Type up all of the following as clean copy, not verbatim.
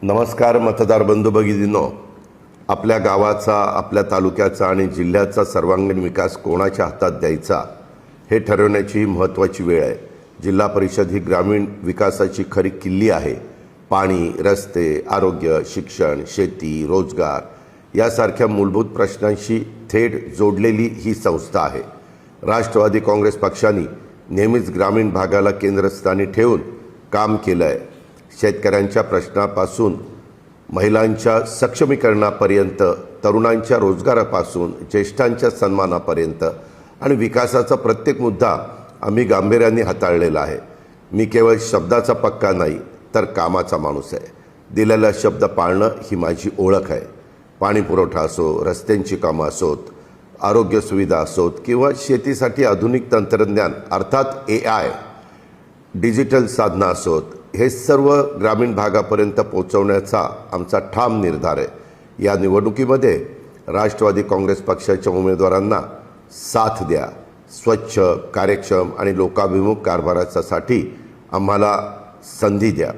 नमस्कार मतदार बंधू भगिनींनो, आपल्या गावाचा, आपल्या तालुक्याचा आणि जिल्ह्याचा सर्वांगीण विकास कोणाच्या हातात द्यायचा हे ठरवण्याची महत्त्वाची वेळ आहे। जिल्हा परिषद ही ग्रामीण विकासाची खरी किल्ली आहे। पाणी, रस्ते, आरोग्य, शिक्षण, शेती, रोजगार यासारख्या मूलभूत प्रश्नांशी थेट जोडलेली ही संस्था आहे। राष्ट्रवादी काँग्रेस पक्षाने नेहमीच ग्रामीण भागाला केंद्रस्थानी ठेवून काम केलं आहे। शेतकऱ्यांच्या प्रश्नापासून महिलांच्या सक्षमीकरणापर्यंत, तरुणांच्या रोजगारापासून ज्येष्ठांच्या सन्मानापर्यंत आणि विकासाचा प्रत्येक मुद्दा आम्ही गांभीर्याने हाताळलेला आहे। मी केवळ शब्दाचा पक्का नाही तर कामाचा माणूस आहे। दिलेला शब्द पाळणं ही माझी ओळख आहे। पाणी पुरवठा असो, रस्त्यांची कामं असोत, आरोग्य सुविधा असोत किंवा शेतीसाठी आधुनिक तंत्रज्ञान अर्थात AI, डिजिटल साधनं असोत, हे सर्व ग्रामीण भागापर्यंत पोहोचवण्याचा आमचा ठाम निर्धार आहे। या निवडणुकीमध्ये राष्ट्रवादी काँग्रेस पक्षाच्या उमेदवारांना साथ द्या। स्वच्छ, कार्यक्षम आणि लोकाभिमुख कारभारासाठी आम्हाला संधी द्या।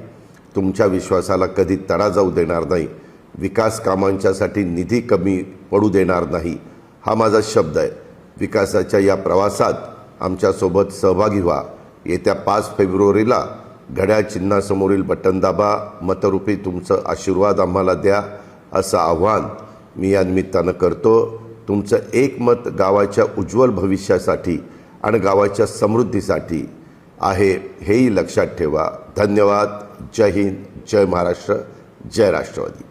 तुमच्या विश्वासाला कधी तडा जाऊ देणार नाही। विकास कामांच्यासाठी निधी कमी पडू देणार नाही, हा माझा शब्द आहे। विकासाच्या या प्रवासात आमच्यासोबत सहभागी व्हा। येत्या 5 फेब्रुवारीला घड्याळ चिन्हासमोरील बटन दाबा, मतरूपी तुमचं आशीर्वाद आम्हाला द्या, असं आव्हान मी या निमित्तानं करतो। तुमचं एक मत गावाच्या उज्ज्वल भविष्यासाठी आणि गावाच्या समृद्धीसाठी आहे, हेही लक्षात ठेवा। धन्यवाद। जय हिंद, जय महाराष्ट्र, जय राष्ट्रवादी।